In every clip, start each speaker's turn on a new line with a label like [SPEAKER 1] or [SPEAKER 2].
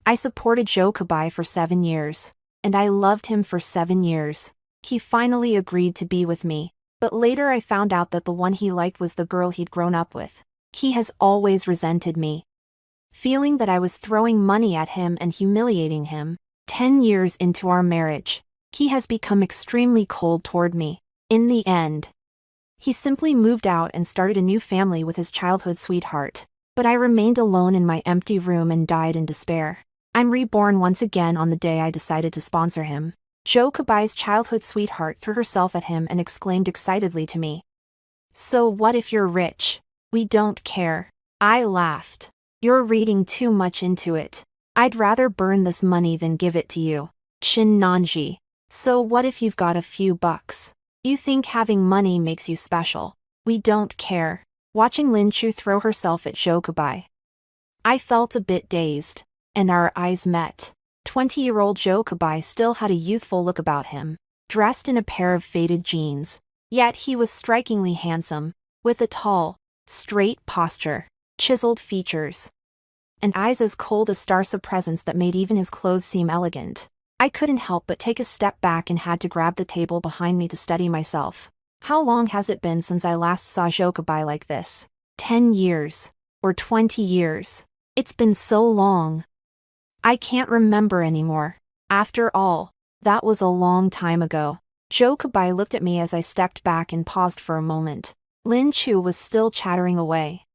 [SPEAKER 1] I supported Joe Kabai for 7 years. And I loved him for 7 years. He finally agreed to be with me. But later I found out that the one he liked was the girl he'd grown up with. He has always resented me. Feeling that I was throwing money at him and humiliating him. 10 years into our marriage, he has become extremely cold toward me. In the end, he simply moved out and started a new family with his childhood sweetheart. But I remained alone in my empty room and died in despair. I'm reborn once again on the day I decided to sponsor him. Joe Kabai's childhood sweetheart threw herself at him and exclaimed excitedly to me, "So what if you're rich? We don't care." I laughed. "You're reading too much into it. I'd rather burn this money than give it to you. Shin-Nanji. So what if you've got a few bucks? You think having money makes you special. We don't care." Watching Lin Chu throw herself at Joe Kabai, I felt a bit dazed, and our eyes met. 20-year-old Joe Kabai still had a youthful look about him, dressed in a pair of faded jeans. Yet he was strikingly handsome, with a tall, straight posture, chiseled features, and eyes as cold as stars of presence that made even his clothes seem elegant. I couldn't help but take a step back and had to grab the table behind me to steady myself. How long has it been since I last saw Joe Kabai like this? 10 years. Or 20 years. It's been so long. I can't remember anymore. After all, that was a long time ago. Joe Kabai looked at me as I stepped back and paused for a moment. Lin Chu was still chattering away.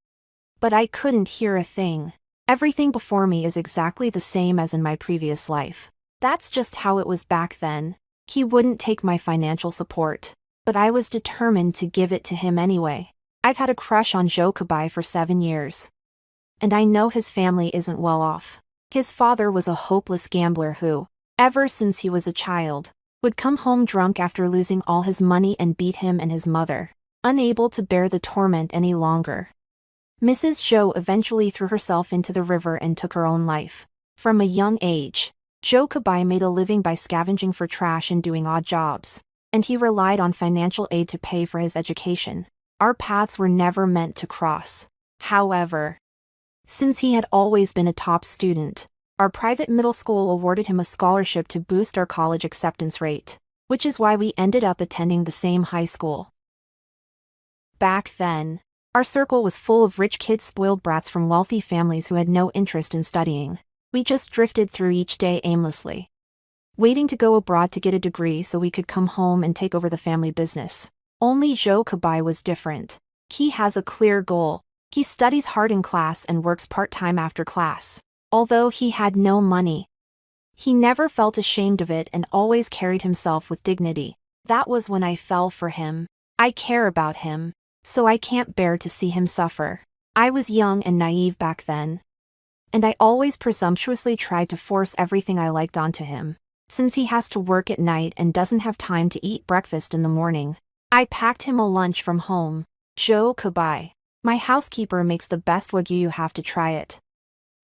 [SPEAKER 1] But I couldn't hear a thing. Everything before me is exactly the same as in my previous life. That's just how it was back then. He wouldn't take my financial support. But I was determined to give it to him anyway. I've had a crush on Joe Kabai for 7 years. And I know his family isn't well off. His father was a hopeless gambler who, ever since he was a child, would come home drunk after losing all his money and beat him and his mother, unable to bear the torment any longer. Mrs. Zhou eventually threw herself into the river and took her own life. From a young age, Joe Kabai made a living by scavenging for trash and doing odd jobs. And he relied on financial aid to pay for his education. Our paths were never meant to cross. However, since he had always been a top student, our private middle school awarded him a scholarship to boost our college acceptance rate, which is why we ended up attending the same high school. Back then, our circle was full of rich kids, spoiled brats from wealthy families who had no interest in studying. We just drifted through each day aimlessly, waiting to go abroad to get a degree so we could come home and take over the family business. Only Joe Kabai was different. He has a clear goal. He studies hard in class and works part-time after class. Although he had no money, he never felt ashamed of it and always carried himself with dignity. That was when I fell for him. I care about him, so I can't bear to see him suffer. I was young and naive back then, and I always presumptuously tried to force everything I liked onto him. Since he has to work at night and doesn't have time to eat breakfast in the morning, I packed him a lunch from home. Joe Kabai, my housekeeper makes the best wagyu, you have to try it.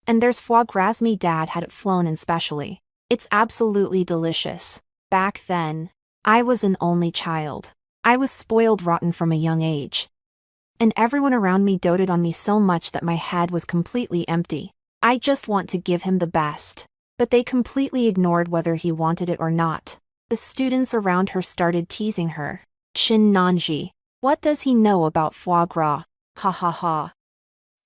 [SPEAKER 1] And there's foie gras, me dad had it flown in specially. It's absolutely delicious. Back then, I was an only child. I was spoiled rotten from a young age. And everyone around me doted on me so much that my head was completely empty. I just want to give him the best. But they completely ignored whether he wanted it or not. The students around her started teasing her. Shin-Nanji, what does he know about foie gras? Ha ha ha.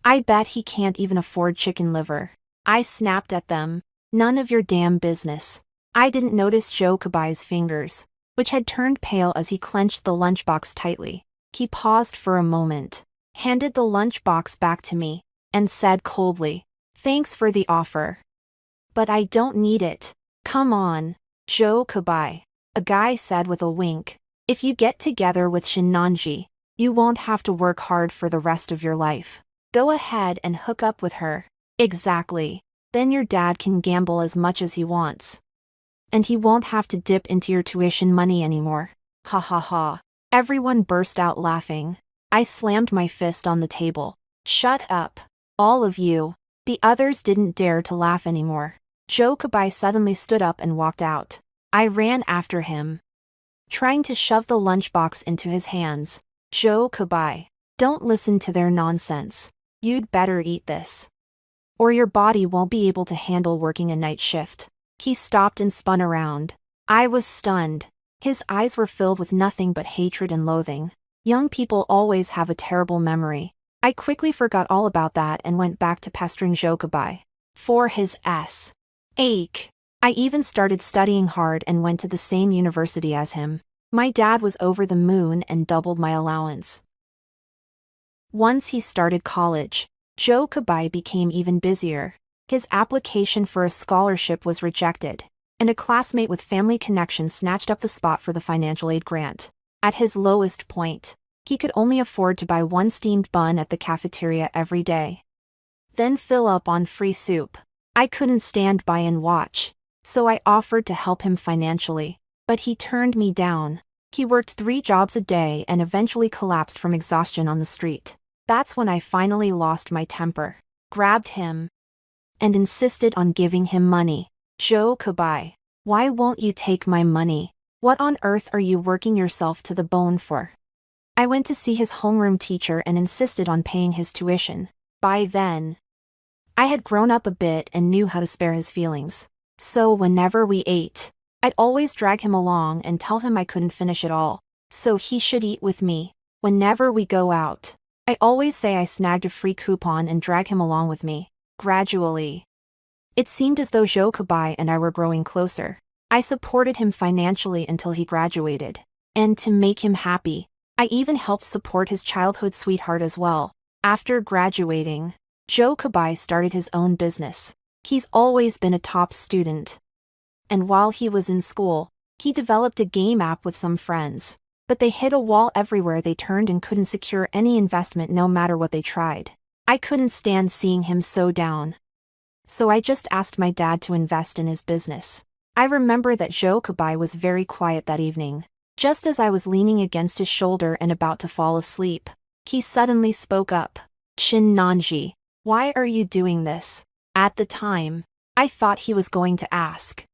[SPEAKER 1] I bet he can't even afford chicken liver. I snapped at them. None of your damn business. I didn't notice Joe Kabai's fingers, which had turned pale as he clenched the lunchbox tightly. He paused for a moment, handed the lunchbox back to me, and said coldly, "Thanks for the offer. But I don't need it." "Come on, Joe Kabai," a guy said with a wink. "If you get together with Shin-Nanji, you won't have to work hard for the rest of your life. Go ahead and hook up with her." "Exactly. Then your dad can gamble as much as he wants. And he won't have to dip into your tuition money anymore." Ha ha ha. Everyone burst out laughing. I slammed my fist on the table. "Shut up, all of you." The others didn't dare to laugh anymore. Joe Kabai suddenly stood up and walked out. I ran after him, trying to shove the lunchbox into his hands. "Joe Kabai, don't listen to their nonsense. You'd better eat this, or your body won't be able to handle working a night shift." He stopped and spun around. I was stunned. His eyes were filled with nothing but hatred and loathing. Young people always have a terrible memory. I quickly forgot all about that and went back to pestering Jokubai for his sake. I even started studying hard and went to the same university as him. My dad was over the moon and doubled my allowance. Once he started college, Jokubai became even busier. His application for a scholarship was rejected, and a classmate with family connections snatched up the spot for the financial aid grant. At his lowest point, he could only afford to buy one steamed bun at the cafeteria every day, then fill up on free soup. I couldn't stand by and watch, so I offered to help him financially, but he turned me down. He worked 3 jobs a day and eventually collapsed from exhaustion on the street. That's when I finally lost my temper, grabbed him, and insisted on giving him money. "Jokubai, why won't you take my money? What on earth are you working yourself to the bone for?" I went to see his homeroom teacher and insisted on paying his tuition. By then, I had grown up a bit and knew how to spare his feelings. So whenever we ate, I'd always drag him along and tell him I couldn't finish it all, so he should eat with me. Whenever we go out, I always say I snagged a free coupon and drag him along with me. Gradually, it seemed as though Jokubai and I were growing closer. I supported him financially until he graduated. And to make him happy, I even helped support his childhood sweetheart as well. After graduating, Jokubai started his own business. He's always been a top student. And while he was in school, he developed a game app with some friends. But they hit a wall everywhere they turned and couldn't secure any investment no matter what they tried. I couldn't stand seeing him so down. So I just asked my dad to invest in his business. I remember that Jokubai was very quiet that evening. Just as I was leaning against his shoulder and about to fall asleep, he suddenly spoke up. "Shin-Nanji, why are you doing this?" At the time, I thought he was going to ask,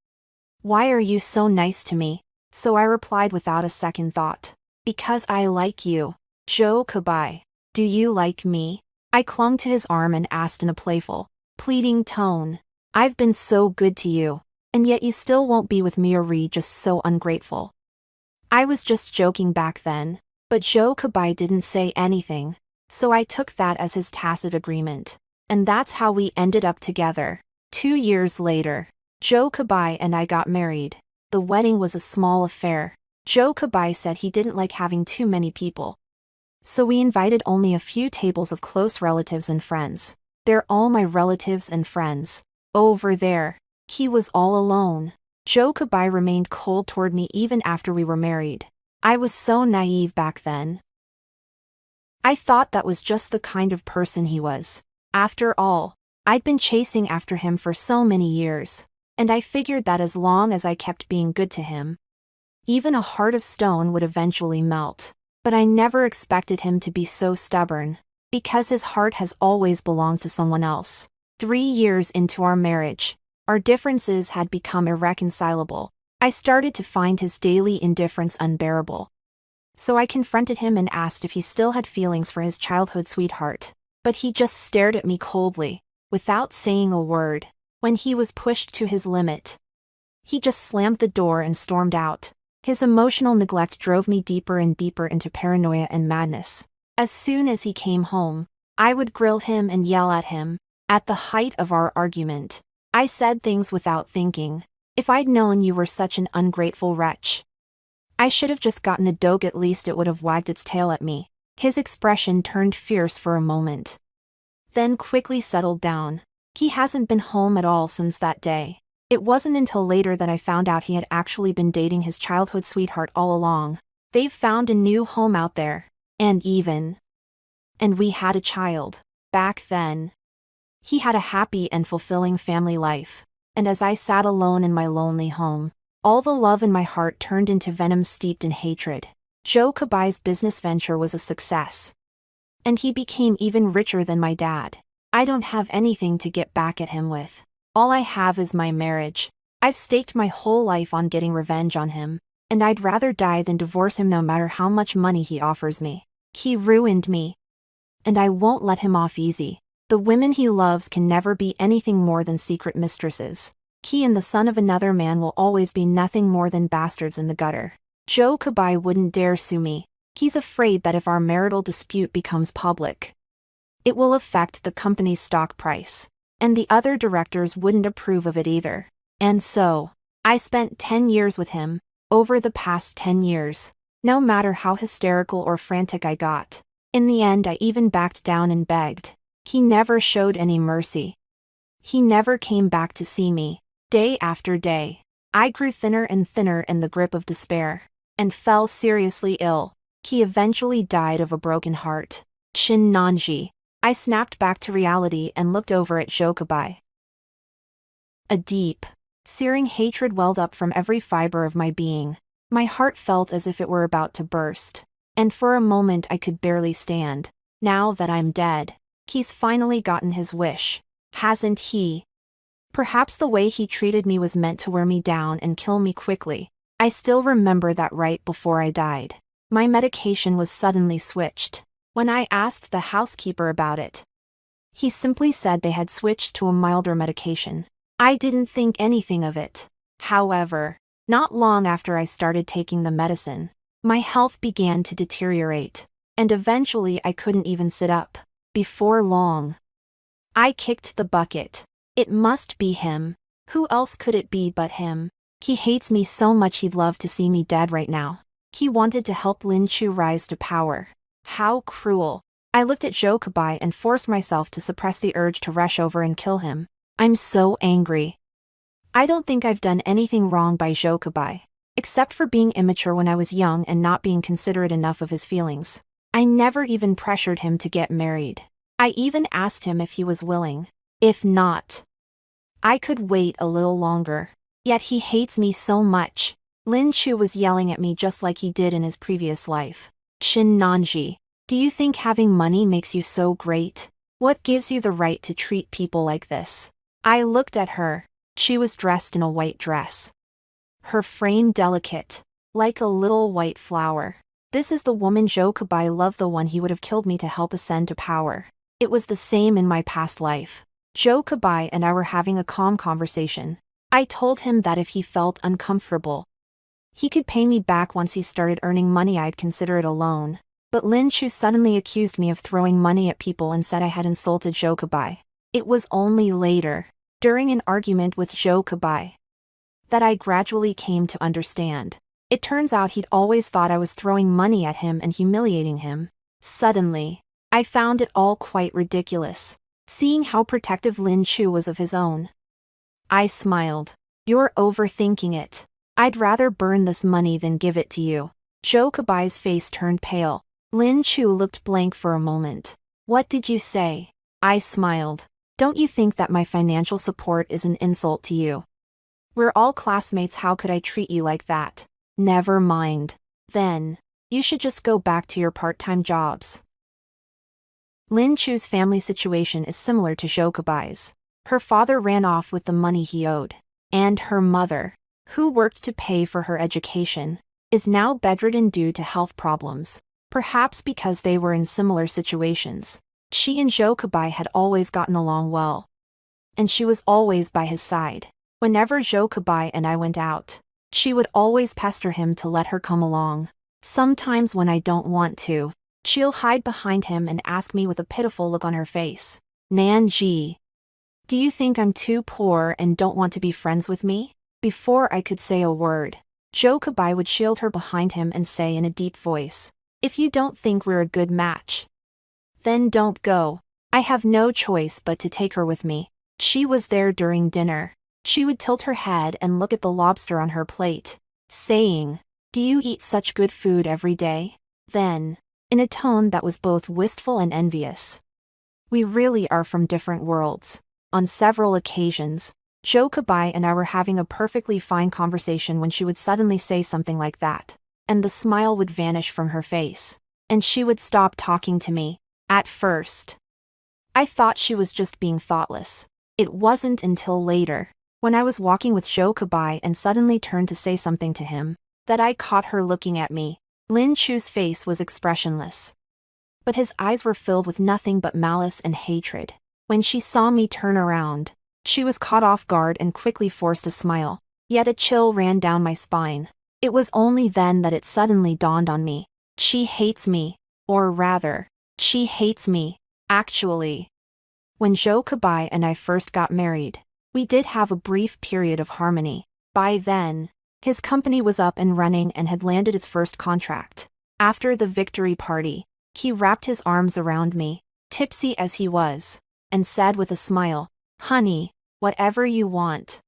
[SPEAKER 1] "Why are you so nice to me?" So I replied without a second thought, "Because I like you." "Jokubai, do you like me?" I clung to his arm and asked in a playful, pleading tone. "I've been so good to you, and yet you still won't be with me, or just so ungrateful." I was just joking back then, but Jokubai didn't say anything, so I took that as his tacit agreement. And that's how we ended up together. 2 years later, Jokubai and I got married. The wedding was a small affair. Jokubai said he didn't like having too many people, so we invited only a few tables of close relatives and friends. They're all my relatives and friends. Over there, he was all alone. Jokubai remained cold toward me even after we were married. I was so naive back then. I thought that was just the kind of person he was. After all, I'd been chasing after him for so many years, and I figured that as long as I kept being good to him, even a heart of stone would eventually melt. But I never expected him to be so stubborn, because his heart has always belonged to someone else. 3 years into our marriage, our differences had become irreconcilable. I started to find his daily indifference unbearable. So I confronted him and asked if he still had feelings for his childhood sweetheart. But he just stared at me coldly, without saying a word. When he was pushed to his limit, he just slammed the door and stormed out. His emotional neglect drove me deeper and deeper into paranoia and madness. As soon as he came home, I would grill him and yell at him. At the height of our argument, I said things without thinking. "If I'd known you were such an ungrateful wretch, I should have just gotten a dog, at least it would have wagged its tail at me." His expression turned fierce for a moment, then quickly settled down. He hasn't been home at all since that day. It wasn't until later that I found out he had actually been dating his childhood sweetheart all along. They've found a new home out there, and we had a child. Back then, he had a happy and fulfilling family life, and as I sat alone in my lonely home, all the love in my heart turned into venom steeped in hatred. Jokubai's business venture was a success, and he became even richer than my dad. I don't have anything to get back at him with. All I have is my marriage. I've staked my whole life on getting revenge on him, and I'd rather die than divorce him no matter how much money he offers me. He ruined me, and I won't let him off easy. The women he loves can never be anything more than secret mistresses. He and the son of another man will always be nothing more than bastards in the gutter. Joe Kabai wouldn't dare sue me. He's afraid that if our marital dispute becomes public, it will affect the company's stock price. And the other directors wouldn't approve of it either. And so, I spent 10 years with him. Over the past 10 years, no matter how hysterical or frantic I got, in the end I even backed down and begged. He never showed any mercy. He never came back to see me. Day after day, I grew thinner and thinner in the grip of despair, and fell seriously ill. He eventually died of a broken heart. Shin Nanji. I snapped back to reality and looked over at Jokabai. A deep, searing hatred welled up from every fiber of my being. My heart felt as if it were about to burst, and for a moment I could barely stand. Now that I'm dead, he's finally gotten his wish, hasn't he? Perhaps the way he treated me was meant to wear me down and kill me quickly. I still remember that right before I died, my medication was suddenly switched. When I asked the housekeeper about it, he simply said they had switched to a milder medication. I didn't think anything of it. However, not long after I started taking the medicine, my health began to deteriorate, and eventually I couldn't even sit up. Before long, I kicked the bucket. It must be him. Who else could it be but him? He hates me so much he'd love to see me dead right now. He wanted to help Lin Chu rise to power. How cruel. I looked at Jokabai and forced myself to suppress the urge to rush over and kill him. I'm so angry. I don't think I've done anything wrong by Jokabai, except for being immature when I was young and not being considerate enough of his feelings. I never even pressured him to get married. I even asked him if he was willing. If not, I could wait a little longer. Yet he hates me so much. Lin Chu was yelling at me just like he did in his previous life. Shin Nanji, do you think having money makes you so great? What gives you the right to treat people like this? I looked at her. She was dressed in a white dress, her frame delicate, like a little white flower. This is the woman Jokabai loved, the one he would have killed me to help ascend to power. It was the same in my past life. Jokabai and I were having a calm conversation. I told him that if he felt uncomfortable, he could pay me back once he started earning money. I'd consider it a loan. But Lin Chu suddenly accused me of throwing money at people and said I had insulted Jokabai. It was only later, during an argument with Jokabai, that I gradually came to understand. It turns out he'd always thought I was throwing money at him and humiliating him. Suddenly, I found it all quite ridiculous, seeing how protective Lin Chu was of his own. I smiled. You're overthinking it. I'd rather burn this money than give it to you. Jokabai's face turned pale. Lin Chu looked blank for a moment. What did you say? I smiled. Don't you think that my financial support is an insult to you? We're all classmates. How could I treat you like that? Never mind. Then, you should just go back to your part-time jobs. Lin Chu's family situation is similar to Jokabai's. Her father ran off with the money he owed, and her mother, who worked to pay for her education, is now bedridden due to health problems. Perhaps because they were in similar situations, she and Jokabai had always gotten along well, and she was always by his side. Whenever Jokabai and I went out, she would always pester him to let her come along. Sometimes when I don't want to, she'll hide behind him and ask me with a pitiful look on her face, Nanji, do you think I'm too poor and don't want to be friends with me? Before I could say a word, Jokabai would shield her behind him and say in a deep voice, if you don't think we're a good match, then don't go. I have no choice but to take her with me. She was there during dinner. She would tilt her head and look at the lobster on her plate, saying, do you eat such good food every day? Then, in a tone that was both wistful and envious, we really are from different worlds. On several occasions, Jokabai and I were having a perfectly fine conversation when she would suddenly say something like that, and the smile would vanish from her face, and she would stop talking to me. At first, I thought she was just being thoughtless. It wasn't until later, when I was walking with Jokabai and suddenly turned to say something to him, that I caught her looking at me. Lin Chu's face was expressionless, but his eyes were filled with nothing but malice and hatred. When she saw me turn around, she was caught off guard and quickly forced a smile. Yet a chill ran down my spine. It was only then that it suddenly dawned on me. She hates me. Or rather, she hates me, actually. When Joe Kabai and I first got married, we did have a brief period of harmony. By then, his company was up and running and had landed its first contract. After the victory party, he wrapped his arms around me, tipsy as he was, and said with a smile, "Honey, whatever you want.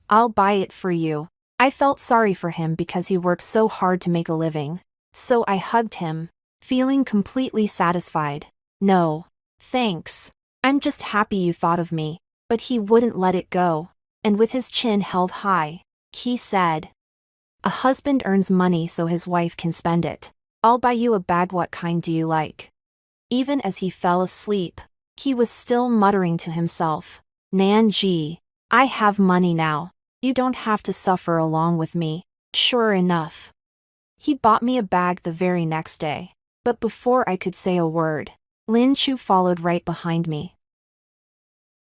[SPEAKER 1] I'll buy it for you." I felt sorry for him because he worked so hard to make a living. So I hugged him, feeling completely satisfied. "No, thanks. I'm just happy you thought of me." But he wouldn't let it go, and with his chin held high, he said, "A husband earns money so his wife can spend it. I'll buy you a bag. What kind do you like?" Even as he fell asleep, he was still muttering to himself, "Nanji, I have money now. You don't have to suffer along with me." Sure enough, he bought me a bag the very next day. But before I could say a word, Lin Chu followed right behind me.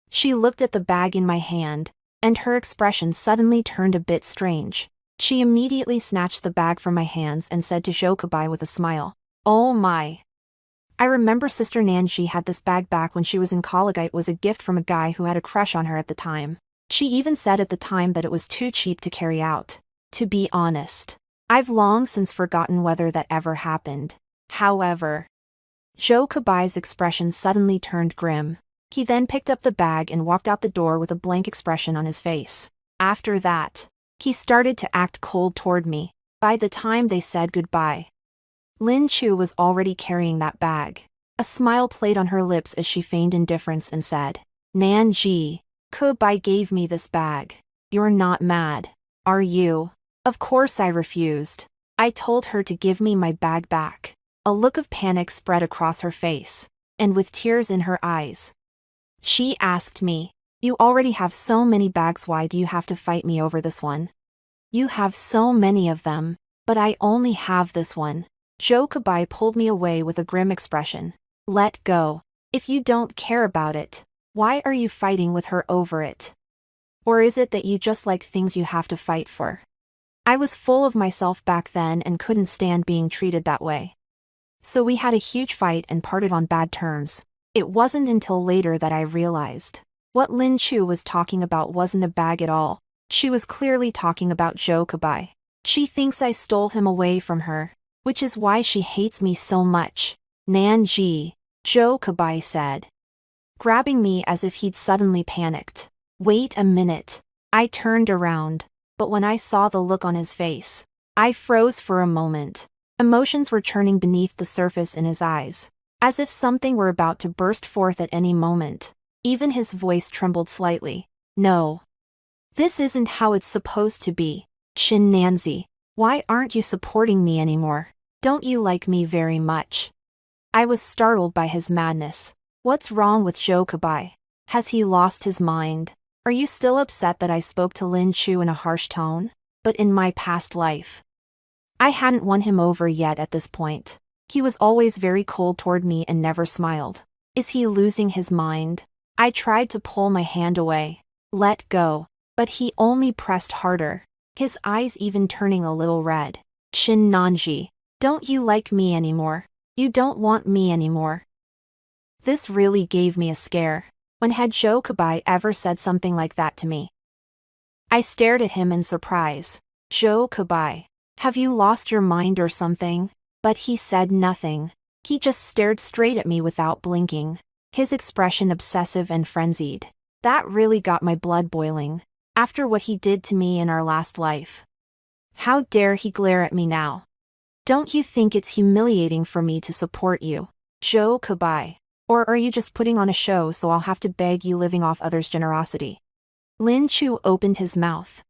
[SPEAKER 1] She looked at the bag in my hand, and her expression suddenly turned a bit strange. She immediately snatched the bag from my hands and said to Jokabai with a smile, "Oh my. I remember Sister Nanji had this bag back when she was in college. It was a gift from a guy who had a crush on her at the time. She even said at the time that it was too cheap to carry out. To be honest, I've long since forgotten whether that ever happened. However." Jokabai's expression suddenly turned grim. He then picked up the bag and walked out the door with a blank expression on his face. After that, he started to act cold toward me. By the time they said goodbye, Lin Chu was already carrying that bag. A smile played on her lips as she feigned indifference and said, "Nanji, Kubai gave me this bag. You're not mad, are you?" Of course I refused. I told her to give me my bag back. A look of panic spread across her face, and with tears in her eyes, she asked me, "You already have so many bags. Why do you have to fight me over this one? You have so many of them, but I only have this one." Joe Kabai pulled me away with a grim expression. "Let go. If you don't care about it, why are you fighting with her over it? Or is it that you just like things you have to fight for?" I was full of myself back then and couldn't stand being treated that way. So we had a huge fight and parted on bad terms. It wasn't until later that I realized what Lin Chu was talking about wasn't a bag at all. She was clearly talking about Joe Kabai. She thinks I stole him away from her, which is why she hates me so much. "Nanji," Joe Kabai said, grabbing me as if he'd suddenly panicked. "Wait a minute." I turned around, but when I saw the look on his face, I froze for a moment. Emotions were churning beneath the surface in his eyes, as if something were about to burst forth at any moment. Even his voice trembled slightly. "No. This isn't how it's supposed to be. Shin Nanzi, why aren't you supporting me anymore? Don't you like me very much?" I was startled by his madness. What's wrong with Joe Kabai? Has he lost his mind? Are you still upset that I spoke to Lin Chu in a harsh tone? But in my past life, I hadn't won him over yet at this point. He was always very cold toward me and never smiled. Is he losing his mind? I tried to pull my hand away. Let go. But he only pressed harder, his eyes even turning a little red. "Shin Nanji, don't you like me anymore? You don't want me anymore?" This really gave me a scare. When had Joe Kabai ever said something like that to me? I stared at him in surprise. "Joe Kabai, have you lost your mind or something?" But he said nothing. He just stared straight at me without blinking, his expression obsessive and frenzied. That really got my blood boiling. After what he did to me in our last life, how dare he glare at me now? Don't you think it's humiliating for me to support you, Joe Kabai? Or are you just putting on a show so I'll have to beg you living off others' generosity? Lin Chu opened his mouth,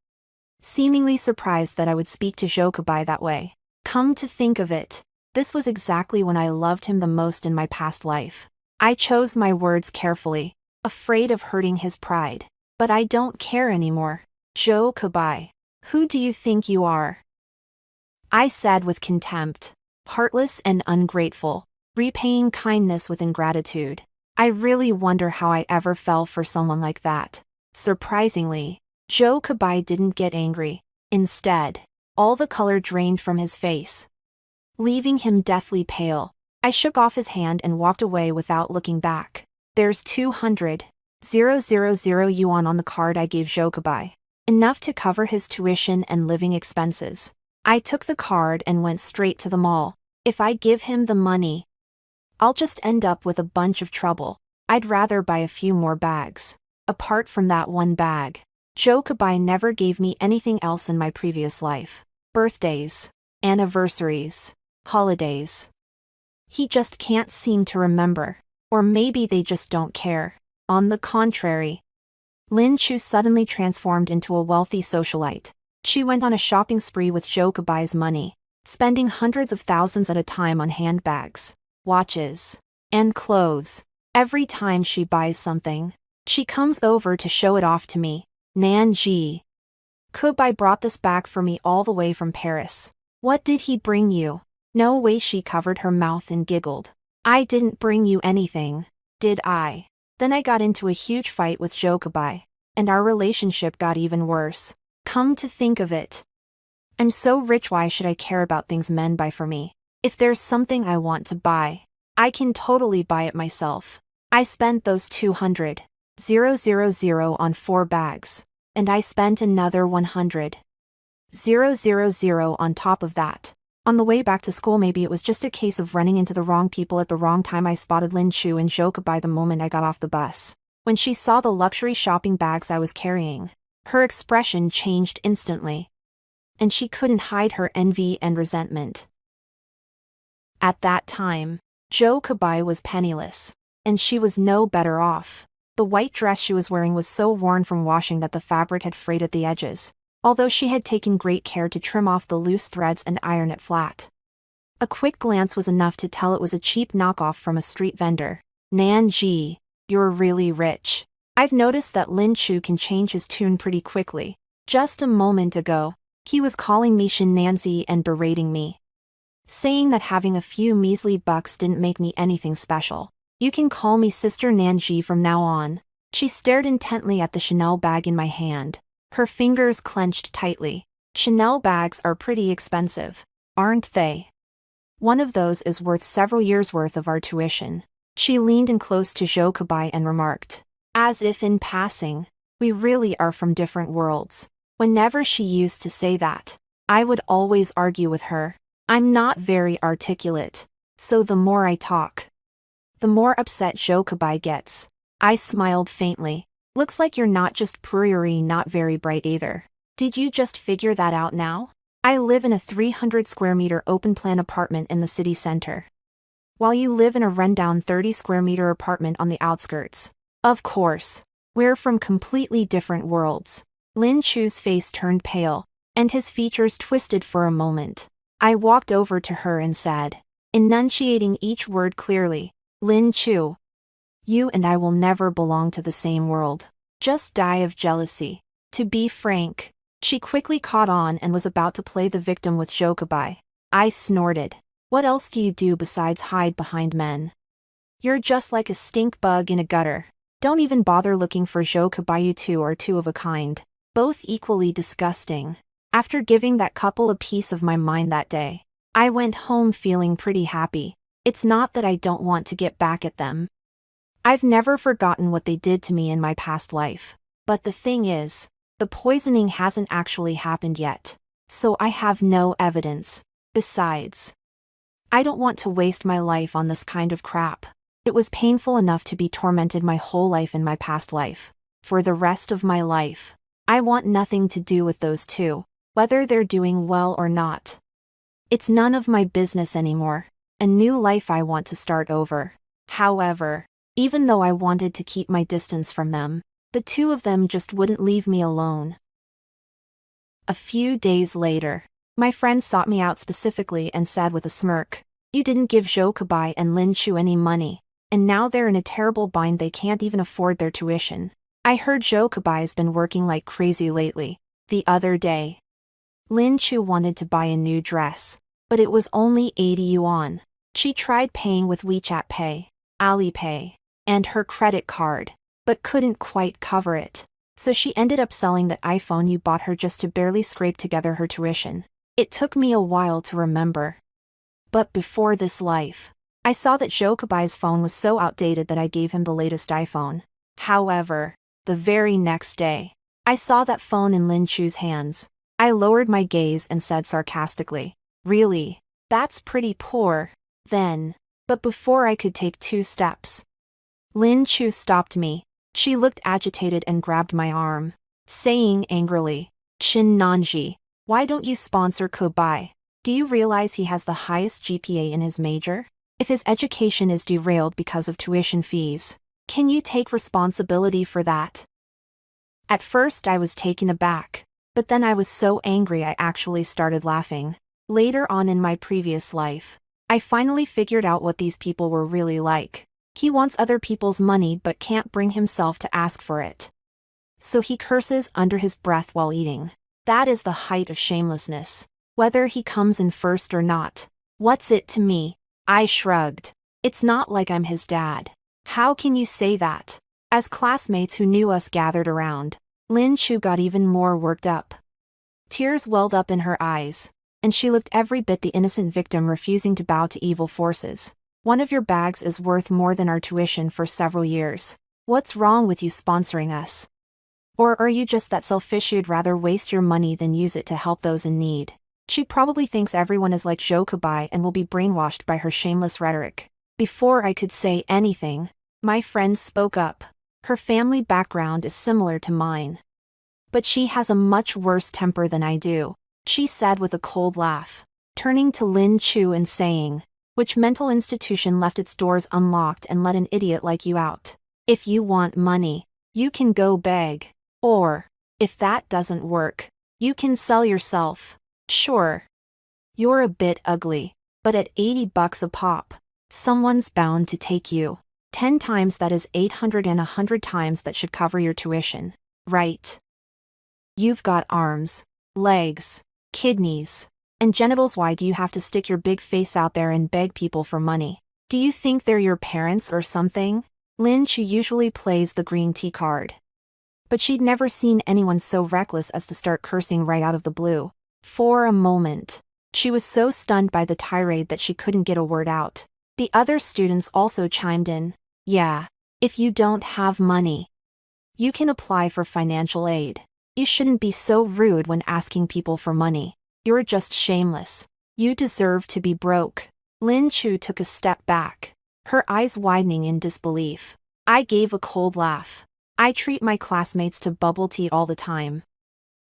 [SPEAKER 1] seemingly surprised that I would speak to Joe Kabai that way. Come to think of it, this was exactly when I loved him the most in my past life. I chose my words carefully, afraid of hurting his pride. But I don't care anymore. Joe Kabai, who do you think you are? I said with contempt, heartless and ungrateful, repaying kindness with ingratitude. I really wonder how I ever fell for someone like that. Surprisingly, Joe Kabai didn't get angry. Instead, all the color drained from his face, leaving him deathly pale. I shook off his hand and walked away without looking back. There's 200,000 yuan on the card I gave Joe Kabai, enough to cover his tuition and living expenses. I took the card and went straight to the mall. If I give him the money, I'll just end up with a bunch of trouble. I'd rather buy a few more bags. Apart from that one bag, Joe Kabai never gave me anything else in my previous life. Birthdays, anniversaries, holidays. He just can't seem to remember. Or maybe they just don't care. On the contrary, Lin Chu suddenly transformed into a wealthy socialite. She went on a shopping spree with Joe Kabai's money, spending hundreds of thousands at a time on handbags, watches, and clothes. Every time she buys something, she comes over to show it off to me. Nanji Kabai brought this back for me all the way from Paris. What did he bring you? No way. She covered her mouth and giggled. I didn't bring you anything, did I? Then I got into a huge fight with Joe Kabai, and our relationship got even worse. Come to think of it, I'm so rich, why should I care about things men buy for me? If there's something I want to buy, I can totally buy it myself. I spent those 200,000 on 4 bags, and I spent another 100,000 on top of that. On the way back to school, maybe it was just a case of running into the wrong people at the wrong time. I spotted Lin Chu and Joe Kabai the moment I got off the bus. When she saw the luxury shopping bags I was carrying, her expression changed instantly, and she couldn't hide her envy and resentment. At that time, Joe Kabai was penniless, and she was no better off. The white dress she was wearing was so worn from washing that the fabric had frayed at the edges, although she had taken great care to trim off the loose threads and iron it flat. A quick glance was enough to tell it was a cheap knockoff from a street vendor. Nanji, you're really rich. I've noticed that Lin Chu can change his tune pretty quickly. Just a moment ago, he was calling me Shin Nancy and berating me, saying that having a few measly bucks didn't make me anything special. You can call me Sister Nanji from now on. She stared intently at the Chanel bag in my hand, her fingers clenched tightly. Chanel bags are pretty expensive, aren't they? One of those is worth several years' worth of our tuition. She leaned in close to Joe Kabai and remarked, as if in passing, we really are from different worlds. Whenever she used to say that, I would always argue with her. I'm not very articulate, so the more I talk, the more upset Joe Kabai gets. I smiled faintly. Looks like you're not just prudery, not very bright either. Did you just figure that out now? I live in a 300 square meter open plan apartment in the city center, while you live in a rundown 30 square meter apartment on the outskirts. Of course, we're from completely different worlds. Lin Chu's face turned pale, and his features twisted for a moment. I walked over to her and said, enunciating each word clearly, Lin Chu, you and I will never belong to the same world. Just die of jealousy. To be frank, she quickly caught on and was about to play the victim with Joe Kabai. I snorted. What else do you do besides hide behind men? You're just like a stink bug in a gutter. Don't even bother looking for Joe Kabai. You two are two of a kind, both equally disgusting. After giving that couple a piece of my mind that day, I went home feeling pretty happy. It's not that I don't want to get back at them. I've never forgotten what they did to me in my past life. But the thing is, the poisoning hasn't actually happened yet, so I have no evidence. Besides, I don't want to waste my life on this kind of crap. It was painful enough to be tormented my whole life in my past life. For the rest of my life, I want nothing to do with those two, whether they're doing well or not. It's none of my business anymore. A new life I want to start over. However, even though I wanted to keep my distance from them, the two of them just wouldn't leave me alone. A few days later, my friend sought me out specifically and said with a smirk, you didn't give Joe Kabai and Lin Chu any money, and now they're in a terrible bind. They can't even afford their tuition. I heard Joe Kabai's been working like crazy lately. The other day, Lin Chu wanted to buy a new dress, but it was only 80 yuan. She tried paying with WeChat Pay, Alipay, and her credit card, but couldn't quite cover it. So she ended up selling that iPhone you bought her just to barely scrape together her tuition. It took me a while to remember. But before this life, I saw that Jokubai's phone was so outdated that I gave him the latest iPhone. However, the very next day, I saw that phone in Lin Chu's hands. I lowered my gaze and said sarcastically, "Really? That's pretty poor." Then, but before I could take 2 steps, Lin Chu stopped me. She looked agitated and grabbed my arm, saying angrily, "Shin Nanji, why don't you sponsor Kubai? Do you realize he has the highest GPA in his major? If his education is derailed because of tuition fees, can you take responsibility for that?" At first I was taken aback, but then I was so angry I actually started laughing. Later on in my previous life, I finally figured out what these people were really like. He wants other people's money but can't bring himself to ask for it. So he curses under his breath while eating. That is the height of shamelessness. Whether he comes in first or not, what's it to me? I shrugged. It's not like I'm his dad. How can you say that? As classmates who knew us gathered around, Lin Chu got even more worked up. Tears welled up in her eyes, and she looked every bit the innocent victim refusing to bow to evil forces. "One of your bags is worth more than our tuition for several years. What's wrong with you sponsoring us? Or are you just that selfish you'd rather waste your money than use it to help those in need?" She probably thinks everyone is like Jokubai and will be brainwashed by her shameless rhetoric. Before I could say anything, my friend spoke up. Her family background is similar to mine, but she has a much worse temper than I do, she said with a cold laugh, turning to Lin Chu and saying, "Which mental institution left its doors unlocked and let an idiot like you out? If you want money, you can go beg. Or, if that doesn't work, you can sell yourself. Sure. You're a bit ugly, but at $80 a pop, someone's bound to take you. 10 times that is 800 and 100 times that should cover your tuition, right? You've got arms, legs, kidneys, and genitals. Why do you have to stick your big face out there and beg people for money? Do you think they're your parents or something?" Lin Chu usually plays the green tea card, but she'd never seen anyone so reckless as to start cursing right out of the blue. For a moment, she was so stunned by the tirade that she couldn't get a word out. The other students also chimed in. "Yeah, if you don't have money, you can apply for financial aid. You shouldn't be so rude when asking people for money. You're just shameless. You deserve to be broke." Lin Chu took a step back, her eyes widening in disbelief. I gave a cold laugh. I treat my classmates to bubble tea all the time,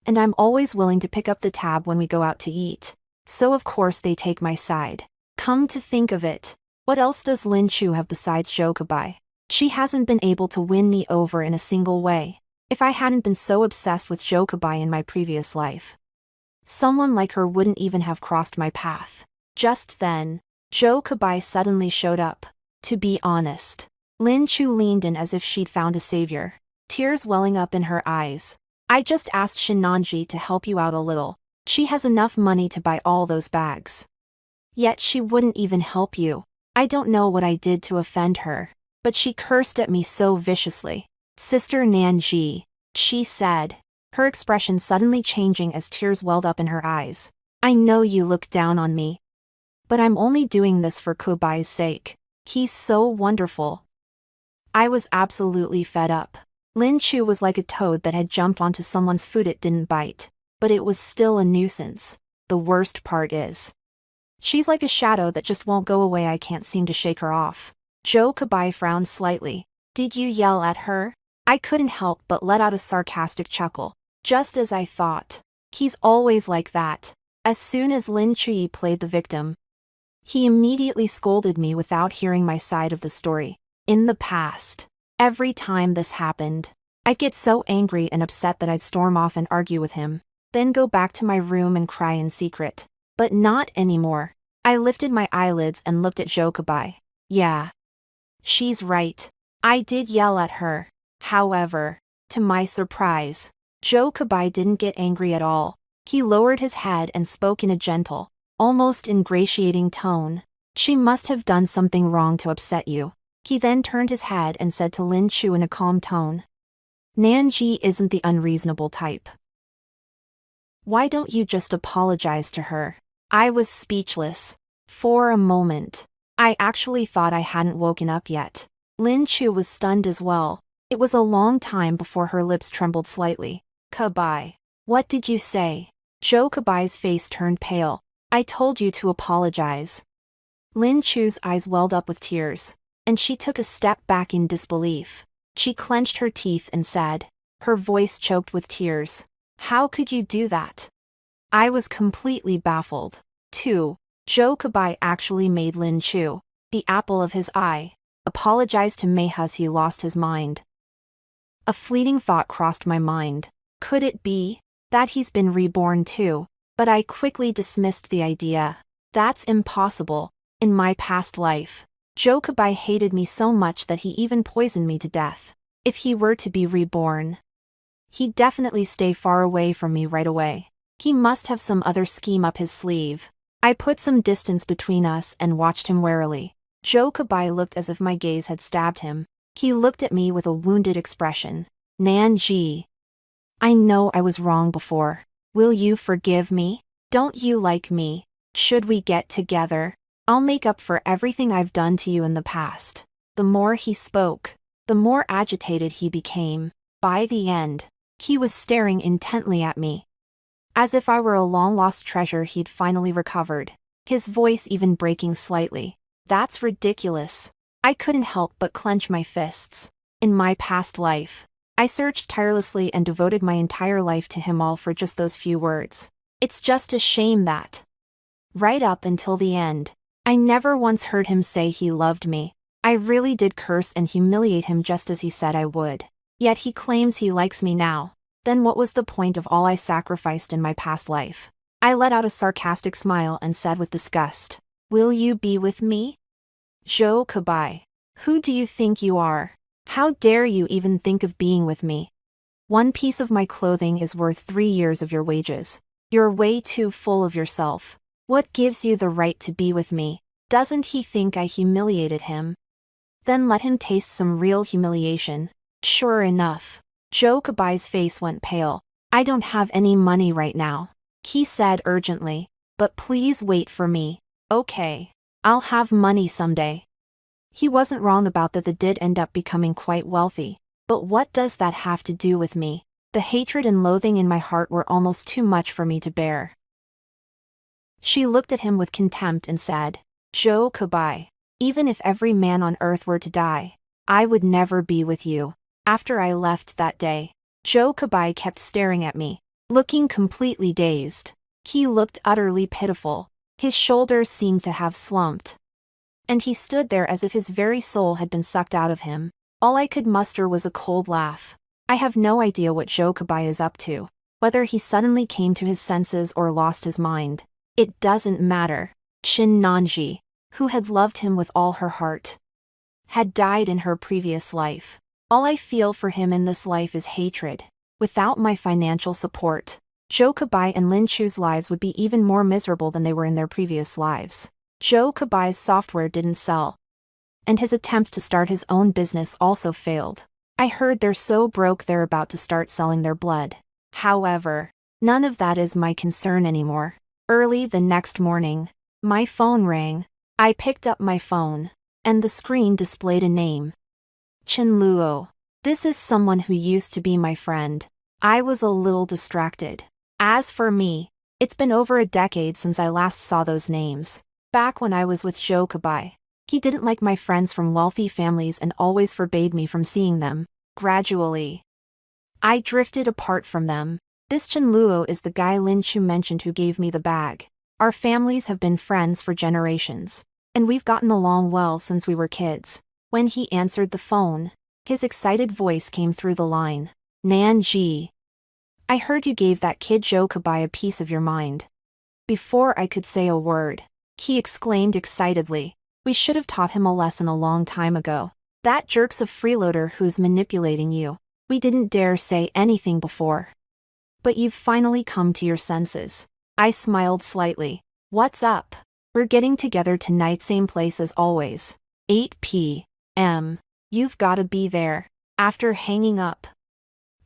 [SPEAKER 1] and I'm always willing to pick up the tab when we go out to eat. So of course they take my side. Come to think of it, what else does Lin Chu have besides Jokubai? She hasn't been able to win me over in a single way. If I hadn't been so obsessed with Jokubai in my previous life, someone like her wouldn't even have crossed my path. Just then, Jokubai suddenly showed up. To be honest, Lin Chu leaned in as if she'd found a savior, tears welling up in her eyes. "I just asked Shinanji to help you out a little. She has enough money to buy all those bags. Yet she wouldn't even help you. I don't know what I did to offend her, but she cursed at me so viciously. Sister Nanji," she said, her expression suddenly changing as tears welled up in her eyes. "I know you look down on me, but I'm only doing this for Kubai's sake. He's so wonderful." I was absolutely fed up. Lin Chu was like a toad that had jumped onto someone's food it didn't bite, but it was still a nuisance. The worst part is, she's like a shadow that just won't go away. I can't seem to shake her off. Jokubai frowned slightly. "Did you yell at her?" I couldn't help but let out a sarcastic chuckle. Just as I thought. He's always like that. As soon as Lin Chu played the victim, he immediately scolded me without hearing my side of the story. In the past, every time this happened, I'd get so angry and upset that I'd storm off and argue with him, then go back to my room and cry in secret. But not anymore. I lifted my eyelids and looked at Jokubai. Yeah, she's right. I did yell at her. However, to my surprise, Jokubai didn't get angry at all. He lowered his head and spoke in a gentle, almost ingratiating tone. "She must have done something wrong to upset you. He then turned his head and said to Lin Chu in a calm tone, Nanji isn't the unreasonable type. Why don't you just apologize to her? I was speechless. For a moment, I actually thought I hadn't woken up yet. Lin Chu was stunned as well. It was a long time before her lips trembled slightly. Kabai. What did you say? Zhou Kabai's face turned pale. I told you to apologize. Lin Chu's eyes welled up with tears, and she took a step back in disbelief. She clenched her teeth and said, her voice choked with tears, how could you do that? I was completely baffled. 2. Zhou Kabai actually made Lin Chu, the apple of his eye, apologize to Mei as he lost his mind. A fleeting thought crossed my mind. Could it be that he's been reborn too? But I quickly dismissed the idea. That's impossible. In my past life, Zhou Kabai hated me so much that he even poisoned me to death. If he were to be reborn, he'd definitely stay far away from me right away. He must have some other scheme up his sleeve. I put some distance between us and watched him warily. Zhou Kabai looked as if my gaze had stabbed him. He looked at me with a wounded expression. Nanji. I know I was wrong before. Will you forgive me? Don't you like me? Should we get together? I'll make up for everything I've done to you in the past. The more he spoke, the more agitated he became. By the end, he was staring intently at me, as if I were a long-lost treasure he'd finally recovered, his voice even breaking slightly. That's ridiculous. I couldn't help but clench my fists. In my past life, I searched tirelessly and devoted my entire life to him, all for just those few words. It's just a shame that, right up until the end, I never once heard him say he loved me. I really did curse and humiliate him just as he said I would. Yet he claims he likes me now. Then what was the point of all I sacrificed in my past life? I let out a sarcastic smile and said with disgust, will you be with me? Zhou Kabai. Who do you think you are? How dare you even think of being with me? One piece of my clothing is worth 3 years of your wages. You're way too full of yourself. What gives you the right to be with me? Doesn't he think I humiliated him? Then let him taste some real humiliation. Sure enough, Zhou Kabai's face went pale. I don't have any money right now, he said urgently, but please wait for me. Okay, I'll have money someday. He wasn't wrong about that. They did end up becoming quite wealthy. But what does that have to do with me? The hatred and loathing in my heart were almost too much for me to bear. She looked at him with contempt and said, Zhou Kabai, even if every man on earth were to die, I would never be with you. After I left that day, Zhou Kabai kept staring at me, looking completely dazed. He looked utterly pitiful. His shoulders seemed to have slumped, and he stood there as if his very soul had been sucked out of him. All I could muster was a cold laugh. I have no idea what Zhou Kabai is up to, whether he suddenly came to his senses or lost his mind. It doesn't matter. Qin Nanji, who had loved him with all her heart, had died in her previous life. All I feel for him in this life is hatred. Without my financial support, Zhou Kabai and Lin Chu's lives would be even more miserable than they were in their previous lives. Zhou Kabai's software didn't sell, and his attempt to start his own business also failed. I heard they're so broke they're about to start selling their blood. However, none of that is my concern anymore. Early the next morning, my phone rang. I picked up my phone, and the screen displayed a name. Chen Luo. This is someone who used to be my friend. I was a little distracted. As for me, it's been over a decade since I last saw those names. Back when I was with Zhou Kabai, he didn't like my friends from wealthy families and always forbade me from seeing them. Gradually, I drifted apart from them. This Chen Luo is the guy Lin Chu mentioned who gave me the bag. Our families have been friends for generations, and we've gotten along well since we were kids. When he answered the phone, his excited voice came through the line. Nanji, I heard you gave that kid Zhou Kabai a piece of your mind. Before I could say a word, he exclaimed excitedly, we should have taught him a lesson a long time ago. That jerk's a freeloader who's manipulating you. We didn't dare say anything before, but you've finally come to your senses. I smiled slightly. What's up? We're getting together tonight, same place as always. 8 p. You've gotta be there. After hanging up,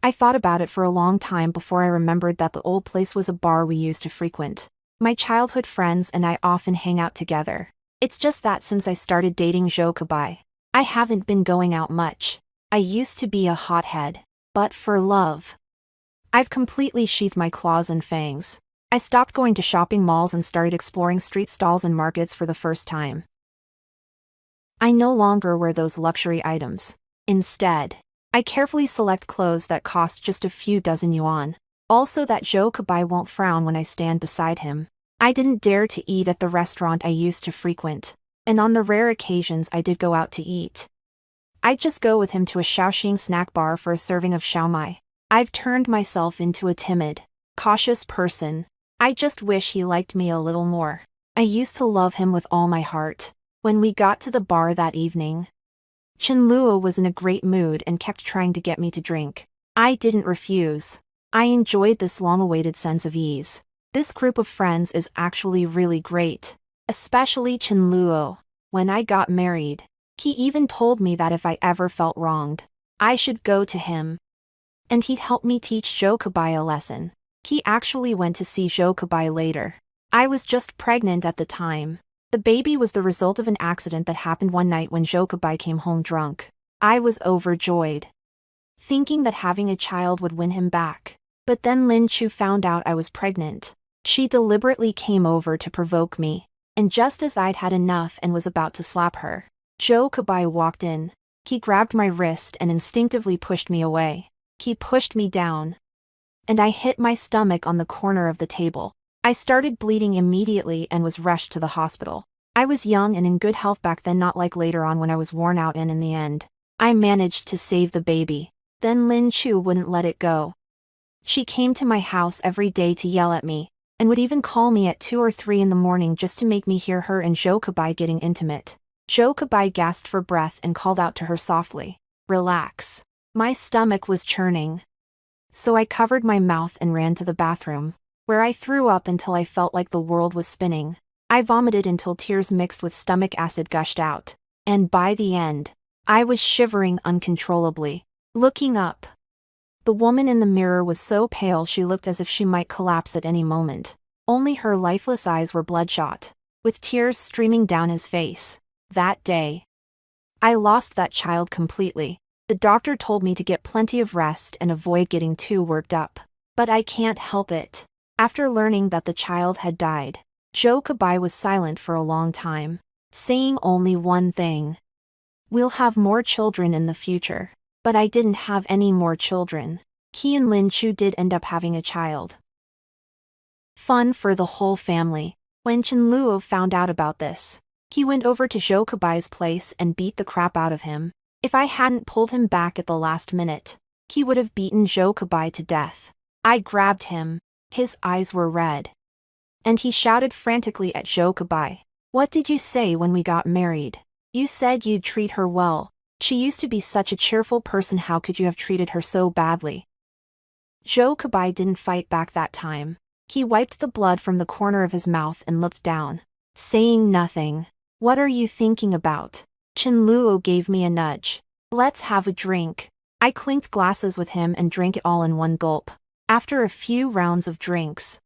[SPEAKER 1] I thought about it for a long time before I remembered that the old place was a bar we used to frequent. My childhood friends and I often hang out together. It's just that since I started dating Jokubai, I haven't been going out much. I used to be a hothead, but for love, I've completely sheathed my claws and fangs. I stopped going to shopping malls and started exploring street stalls and markets for the first time. I no longer wear those luxury items. Instead, I carefully select clothes that cost just a few dozen yuan. Also that Jokubai won't frown when I stand beside him. I didn't dare to eat at the restaurant I used to frequent, and on the rare occasions I did go out to eat, I'd just go with him to a Shaoxing snack bar for a serving of xiaomai. I've turned myself into a timid, cautious person. I just wish he liked me a little more. I used to love him with all my heart. When we got to the bar that evening, Chenluo was in a great mood and kept trying to get me to drink. I didn't refuse. I enjoyed this long-awaited sense of ease. This group of friends is actually really great. Especially Chenluo. When I got married, he even told me that if I ever felt wronged, I should go to him, and he'd help me teach Jokubai a lesson. He actually went to see Jokubai later. I was just pregnant at the time. The baby was the result of an accident that happened one night when Jokubai came home drunk. I was overjoyed, thinking that having a child would win him back. But then Lin Chu found out I was pregnant. She deliberately came over to provoke me, and just as I'd had enough and was about to slap her, Jokubai walked in. He grabbed my wrist and instinctively pushed me away. He pushed me down, and I hit my stomach on the corner of the table. I started bleeding immediately and was rushed to the hospital. I was young and in good health back then, not like later on when I was worn out, and in the end, I managed to save the baby. Then Lin Chu wouldn't let it go. She came to my house every day to yell at me, and would even call me at 2 or 3 in the morning just to make me hear her and Jokubai getting intimate. Jokubai gasped for breath and called out to her softly, "Relax." My stomach was churning, so I covered my mouth and ran to the bathroom, where I threw up until I felt like the world was spinning. I vomited until tears mixed with stomach acid gushed out, and by the end, I was shivering uncontrollably. Looking up, the woman in the mirror was so pale she looked as if she might collapse at any moment. Only her lifeless eyes were bloodshot, with tears streaming down his face. That day, I lost that child completely. The doctor told me to get plenty of rest and avoid getting too worked up. But I can't help it. After learning that the child had died, Jokubai was silent for a long time, saying only one thing: "We'll have more children in the future." But I didn't have any more children. He and Lin Chu did end up having a child. Fun for the whole family. When Chenluo found out about this, he went over to Jokubai's place and beat the crap out of him. If I hadn't pulled him back at the last minute, he would have beaten Jokubai to death. I grabbed him. His eyes were red, and he shouted frantically at Jokubai, "What did you say when we got married? You said you'd treat her well. She used to be such a cheerful person. How could you have treated her so badly?" Jokubai didn't fight back that time. He wiped the blood from the corner of his mouth and looked down, saying nothing. "What are you thinking about?" Chenluo gave me a nudge. "Let's have a drink." I clinked glasses with him and drank it all in one gulp. After a few rounds of drinks,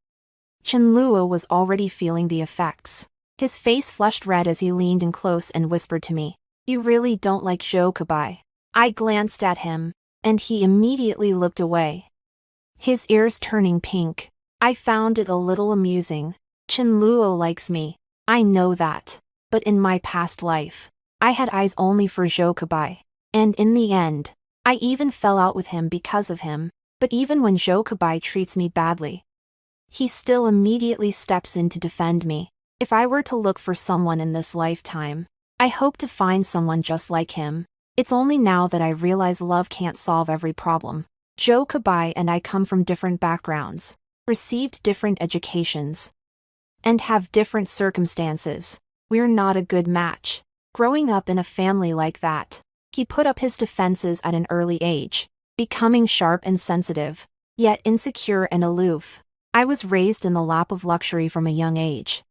[SPEAKER 1] Chenluo was already feeling the effects. His face flushed red as he leaned in close and whispered to me, "You really don't like Jokubai." I glanced at him, and he immediately looked away, his ears turning pink. I found it a little amusing. Chenluo likes me. I know that. But in my past life, I had eyes only for Jokubai. And in the end, I even fell out with him because of him. But even when Jokubai treats me badly, he still immediately steps in to defend me. If I were to look for someone in this lifetime, I hope to find someone just like him. It's only now that I realize love can't solve every problem. Jokubai and I come from different backgrounds, received different educations, and have different circumstances. We're not a good match. Growing up in a family like that, he put up his defenses at an early age, becoming sharp and sensitive, yet insecure and aloof. I was raised in the lap of luxury from a young age.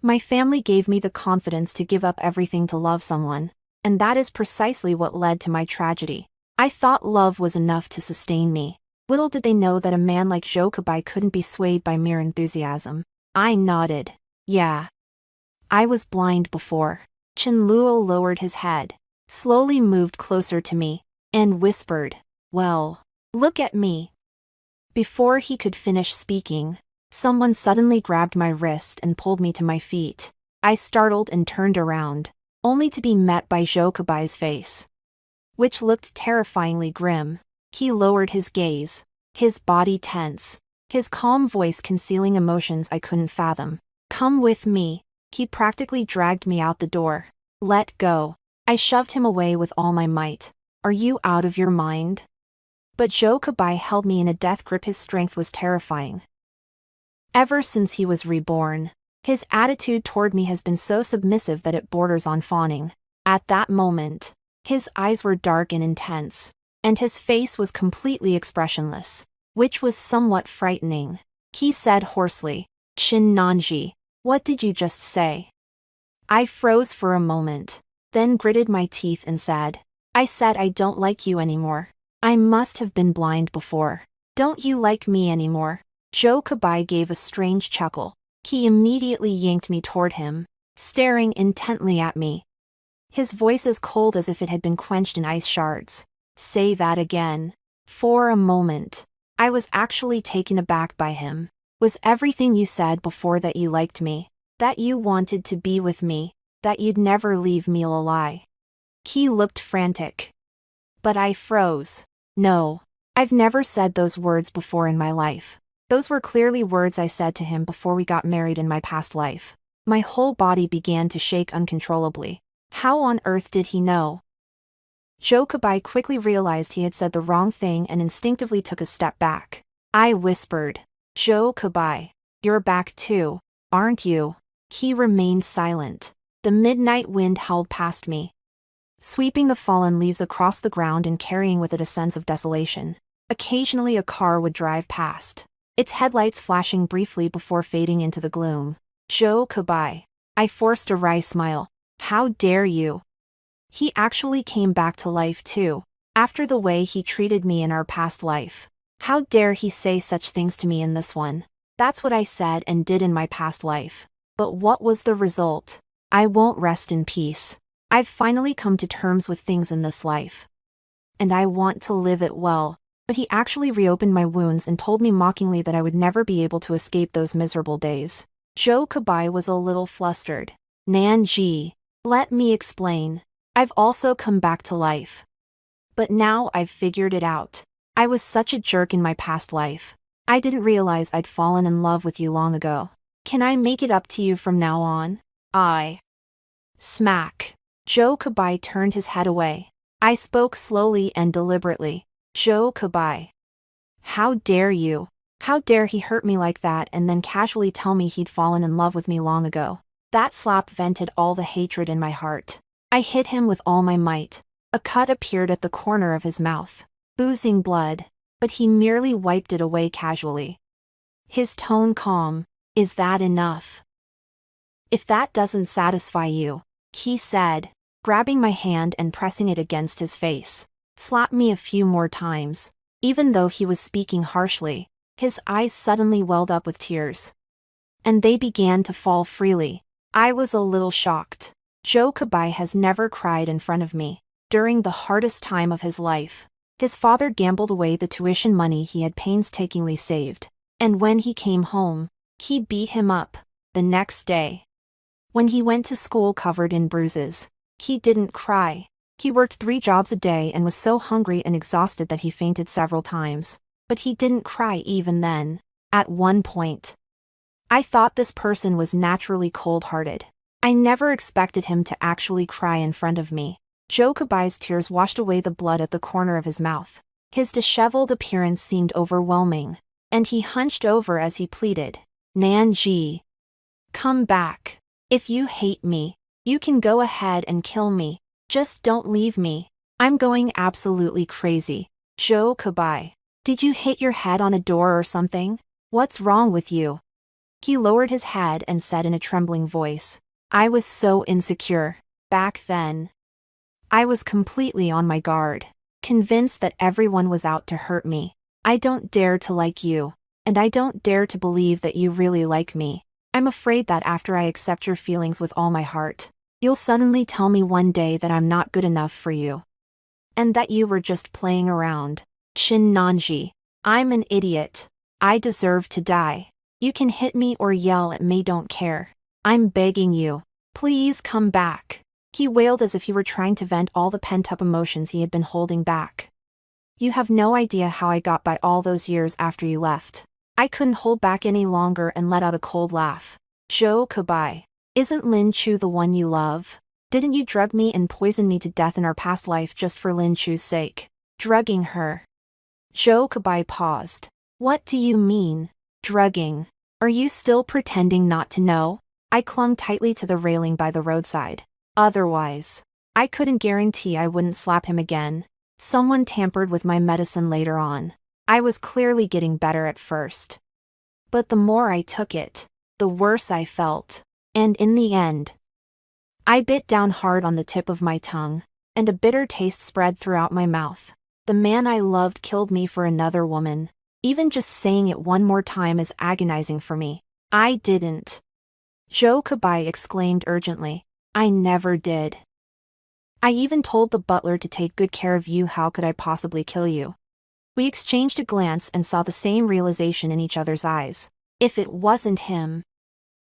[SPEAKER 1] My family gave me the confidence to give up everything to love someone, and that is precisely what led to my tragedy. I thought love was enough to sustain me. Little did they know that a man like Jokubai couldn't be swayed by mere enthusiasm. I nodded. Yeah. I was blind before. Chinluo lowered his head, slowly moved closer to me, and whispered, "Well, look at me." Before he could finish speaking, someone suddenly grabbed my wrist and pulled me to my feet. I startled and turned around, only to be met by Jokubai's face, which looked terrifyingly grim. He lowered his gaze, his body tense, his calm voice concealing emotions I couldn't fathom. "Come with me." He practically dragged me out the door. "Let go." I shoved him away with all my might. "Are you out of your mind?" But Jokubai held me in a death grip. His strength was terrifying. Ever since he was reborn, his attitude toward me has been so submissive that it borders on fawning. At that moment, his eyes were dark and intense, and his face was completely expressionless, which was somewhat frightening. He said hoarsely, "Shin Nanji, what did you just say?" I froze for a moment, then gritted my teeth and said, "I said I don't like you anymore. I must have been blind before." "Don't you like me anymore?" Jokubai gave a strange chuckle. He immediately yanked me toward him, staring intently at me. His voice as cold as if it had been quenched in ice shards. "Say that again." For a moment, I was actually taken aback by him. "Was everything you said before that you liked me, that you wanted to be with me, that you'd never leave me a lie?" He looked frantic. But I froze. "No. I've never said those words before in my life. Those were clearly words I said to him before we got married in my past life." My whole body began to shake uncontrollably. How on earth did he know? Jokubai quickly realized he had said the wrong thing and instinctively took a step back. I whispered, "Jokubai, you're back too, aren't you?" He remained silent. The midnight wind howled past me, sweeping the fallen leaves across the ground and carrying with it a sense of desolation. Occasionally a car would drive past, its headlights flashing briefly before fading into the gloom. "Jokubai." I forced a wry smile. "How dare you?" He actually came back to life too, after the way he treated me in our past life. How dare he say such things to me in this one? That's what I said and did in my past life. But what was the result? I won't rest in peace. I've finally come to terms with things in this life, and I want to live it well. But he actually reopened my wounds and told me mockingly that I would never be able to escape those miserable days. Jokubai was a little flustered. "Nanji, let me explain. I've also come back to life. But now I've figured it out. I was such a jerk in my past life. I didn't realize I'd fallen in love with you long ago. Can I make it up to you from now on?" Smack. Jokubai turned his head away. I spoke slowly and deliberately. "Jokubai, how dare you? How dare he hurt me like that and then casually tell me he'd fallen in love with me long ago?" That slap vented all the hatred in my heart. I hit him with all my might. A cut appeared at the corner of his mouth, oozing blood, but he merely wiped it away casually. His tone calm. "Is that enough? If that doesn't satisfy you," he said, grabbing my hand and pressing it against his face, "slap me a few more times." Even though he was speaking harshly, his eyes suddenly welled up with tears, and they began to fall freely. I was a little shocked. Jokubai has never cried in front of me. During the hardest time of his life, his father gambled away the tuition money he had painstakingly saved, and when he came home, he beat him up. The next day, when he went to school covered in bruises, he didn't cry. He worked 3 jobs a day and was so hungry and exhausted that he fainted several times. But he didn't cry even then. At one point, I thought this person was naturally cold-hearted. I never expected him to actually cry in front of me. Jokubai's tears washed away the blood at the corner of his mouth. His disheveled appearance seemed overwhelming, and he hunched over as he pleaded, "Nanji, come back. If you hate me, you can go ahead and kill me. Just don't leave me. I'm going absolutely crazy." "Jokubai, did you hit your head on a door or something? What's wrong with you?" He lowered his head and said in a trembling voice, "I was so insecure back then. I was completely on my guard, convinced that everyone was out to hurt me. I don't dare to like you, and I don't dare to believe that you really like me. I'm afraid that after I accept your feelings with all my heart, you'll suddenly tell me one day that I'm not good enough for you. And that you were just playing around. Shin Nanji. I'm an idiot. I deserve to die. You can hit me or yell at me, don't care. I'm begging you. Please come back. He wailed as if he were trying to vent all the pent-up emotions he had been holding back. You have no idea how I got by all those years after you left. I couldn't hold back any longer and let out a cold laugh. Zhou Kebai. Isn't Lin Chu the one you love? Didn't you drug me and poison me to death in our past life just for Lin Chu's sake? Drugging her. Zhou Kebai paused. What do you mean, drugging? Are you still pretending not to know? I clung tightly to the railing by the roadside. Otherwise, I couldn't guarantee I wouldn't slap him again. Someone tampered with my medicine later on. I was clearly getting better at first. But the more I took it, the worse I felt. And in the end, I bit down hard on the tip of my tongue, and a bitter taste spread throughout my mouth. The man I loved killed me for another woman. Even just saying it one more time is agonizing for me. I didn't. Zhou Kebai exclaimed urgently. I never did. I even told the butler to take good care of you. How could I possibly kill you? We exchanged a glance and saw the same realization in each other's eyes. If it wasn't him,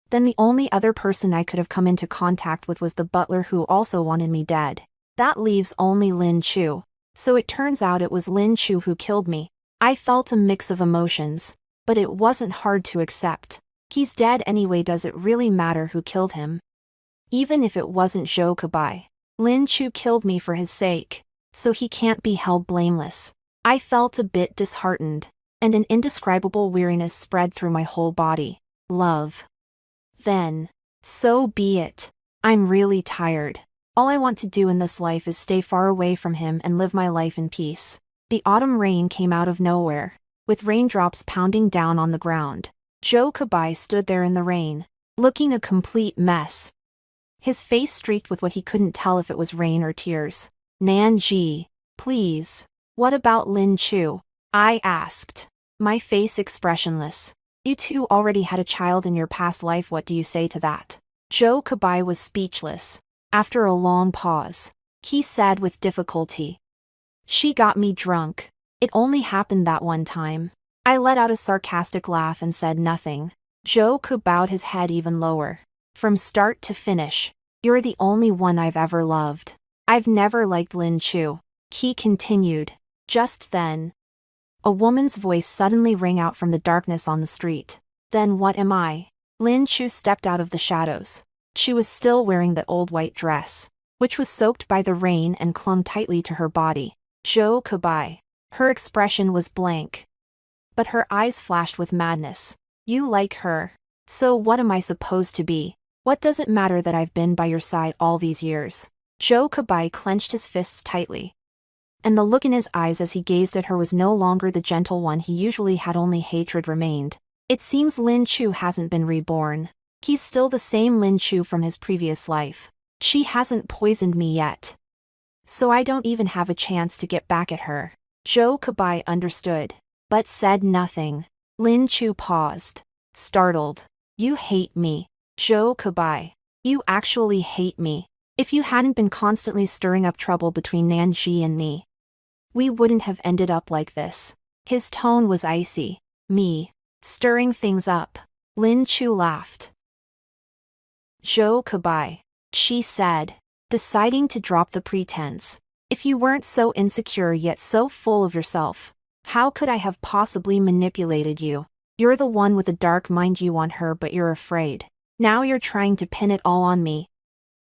[SPEAKER 1] then the only other person I could have come into contact with was the butler, who also wanted me dead. That leaves only Lin Chu. So it turns out it was Lin Chu who killed me. I felt a mix of emotions, but it wasn't hard to accept. He's dead anyway. Does it really matter who killed him? Even if it wasn't Zhou Kebai, Lin Chu killed me for his sake, so he can't be held blameless. I felt a bit disheartened, and an indescribable weariness spread through my whole body. Love. Then, so be it. I'm really tired. All I want to do in this life is stay far away from him and live my life in peace. The autumn rain came out of nowhere, with raindrops pounding down on the ground. Zhou Kebai stood there in the rain, looking a complete mess. His face streaked with what he couldn't tell if it was rain or tears. Nanji, please. What about Lin Chu? I asked, my face expressionless. You two already had a child in your past life. What do you say to that? Zhou Kebai was speechless. After a long pause, he said with difficulty. She got me drunk. It only happened that one time. I let out a sarcastic laugh and said nothing. Zhou Kebai bowed his head even lower. From start to finish, you're the only one I've ever loved. I've never liked Lin Chu. He continued. Just then, a woman's voice suddenly rang out from the darkness on the street. Then what am I? Lin Chu stepped out of the shadows. She was still wearing that old white dress, which was soaked by the rain and clung tightly to her body. Zhou Kebai. Her expression was blank, but her eyes flashed with madness. You like her. So what am I supposed to be? What does it matter that I've been by your side all these years? Zhou Kebai clenched his fists tightly, and the look in his eyes as he gazed at her was no longer the gentle one he usually had. Only hatred remained. It seems Lin Chu hasn't been reborn. He's still the same Lin Chu from his previous life. She hasn't poisoned me yet, so I don't even have a chance to get back at her. Zhou Kebai understood, but said nothing. Lin Chu paused, startled. You hate me, Zhou Kebai. You actually hate me. If you hadn't been constantly stirring up trouble between Nanji and me, we wouldn't have ended up like this. His tone was icy. Me stirring things up. Lin Chu laughed. Zhou Kebai, she said, deciding to drop the pretense. If you weren't so insecure yet so full of yourself, how could I have possibly manipulated you? You're the one with a dark mind. You want her, but you're afraid. Now you're trying to pin it all on me.